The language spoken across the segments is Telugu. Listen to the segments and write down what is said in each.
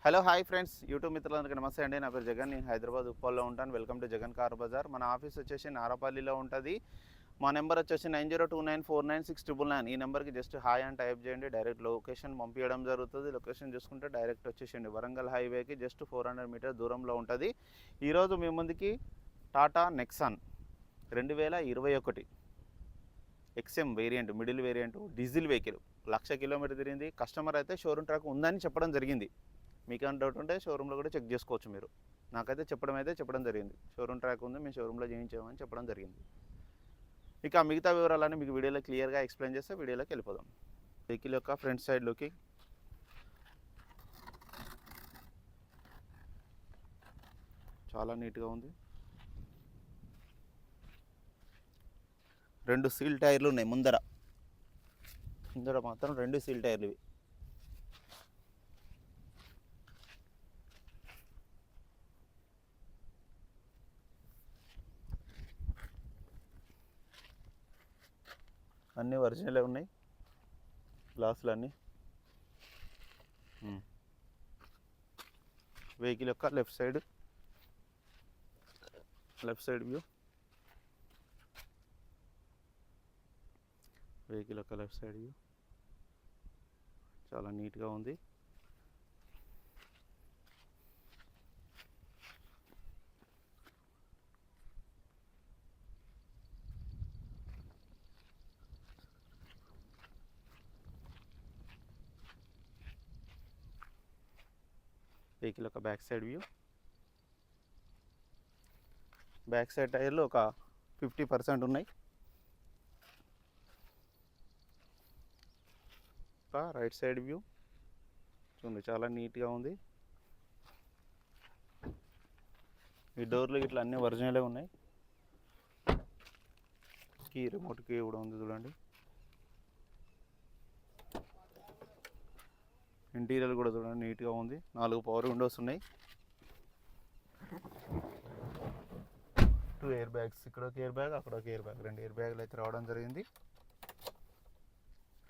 హలో హాయ్ ఫ్రెండ్స్ యూట్యూబ్ మిత్రులందరికీ నమస్తే అండి. నా పేరు జగన్. నేను హైదరాబాద్ ఉప్పల్లో ఉంటాను. Welcome to Jagan car Bazaar. మన ఆఫీస్ వచ్చేసి నారపల్లిలో ఉంటుంది. మా నెంబర్ వచ్చేసి 9029496999. ఈ నెంబర్కి జస్ట్ హాయ్ అని టైప్ చేయండి. డైరెక్ట్ లొకేషన్ పంపించడం జరుగుతుంది. లొకేషన్ చూసుకుంటే డైరెక్ట్ వచ్చేసిండి వరంగల్ హైవేకి జస్ట్ 400 మీటర్ దూరంలో ఉంటుంది. ఈరోజు మీ ముందుకి Tata Nexon 2021 XM variant, middle variant, diesel vehicle 1,00,000 kilometre తిరిగింది. కస్టమర్ అయితే షోరూమ్ ట్రాక్ ఉందని చెప్పడం జరిగింది. మీకు ఏమైనా డౌట్ ఉంటే షోరూంలో కూడా చెక్ చేసుకోవచ్చు మీరు. నాకైతే చెప్పడం జరిగింది. షోరూమ్ ట్రాక్ ఉంది, మేము షోరూంలో చేయించామని చెప్పడం జరిగింది. ఇక మిగతా వివరాలన్నీ మీకు వీడియోలో క్లియర్గా ఎక్స్ప్లెయిన్ చేస్తే వీడియోలోకి వెళ్ళిపోదాం. వెహికల్ యొక్క ఫ్రంట్ సైడ్ లుకింగ్, చాలా నీట్గా ఉంది. 2 సీల్ టైర్లు ఉన్నాయి ముందర మాత్రం 2 సీల్ టైర్లు ఇవి. అన్నీ ఒరిజినలే ఉన్నాయి, గ్లాసులు అన్నీ. వెహికల్ యొక్క లెఫ్ట్ సైడ్ వ్యూ, వెహికల్ యొక్క లెఫ్ట్ సైడ్ వ్యూ చాలా నీట్గా ఉంది. వెహికల్ యొక్క back side view, back side టైర్లు ఒక 50% ఉన్నాయి. రైట్ సైడ్ వ్యూ చూడండి, చాలా నీట్గా ఉంది. ఈ డోర్లు ఇట్లా అన్నీ ఒరిజినలే ఉన్నాయి. రిమోట్ కీ కూడా ఉంది చూడండి. ఇంటీరియర్ కూడా చూడండి నీట్గా ఉంది. 4 పవర్ విండోస్ ఉన్నాయి. 2 ఎయిర్ బ్యాగ్స్, ఇక్కడ ఒక ఎయిర్ బ్యాగ్, అక్కడ ఒక ఎయిర్ బ్యాగ్, 2 ఎయిర్ బ్యాగులు అయితే రావడం జరిగింది.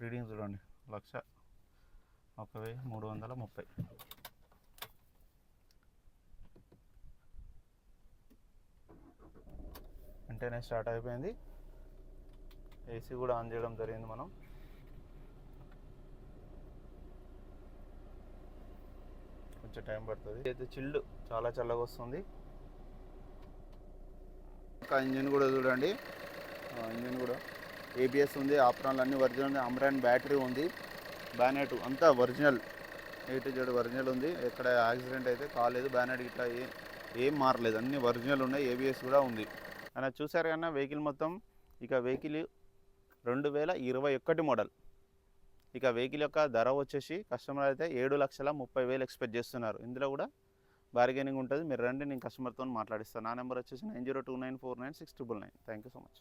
రీడింగ్ చూడండి, 1,01,330. వెంటనే స్టార్ట్ అయిపోయింది. ఏసీ కూడా ఆన్ చేయడం జరిగింది మనం. కొంచెం టైం పడుతుంది. అయితే చిల్డ్, చాలా చల్లగా వస్తుంది. ఇంకా ఇంజిన్ కూడా చూడండి, ఇంజిన్ కూడా ఏబిఎస్ ఉంది, ఆప్రాన్లు అన్నీ ఒరిజినల్. అమ్రాన్ బ్యాటరీ ఉంది, బ్యానెట్ అంతా original, A to Z original ఉంది. ఎక్కడ యాక్సిడెంట్ అయితే కాలేదు. బ్యానెట్ ఇట్లా ఏం మారలేదు, అన్నీ ఒరిజినల్ ఉన్నాయి. ఏబిఎస్ కూడా ఉంది. అలా చూసారు కన్నా వెహికల్ మొత్తం. ఇక వెహికల్ 2021 మోడల్. ఇక వెహికల్ యొక్క ధర వచ్చేసి కస్టమర్ అయితే 7,30,000 ఎక్స్పెక్ట్ చేస్తున్నారు. ఇందులో కూడా బార్గెనింగ్ ఉంటుంది. మీరు రండి, నేను కస్టమర్తో మాట్లాడిస్తాను. నా నెంబర్ వచ్చేసి 9029496999. Thank you so much.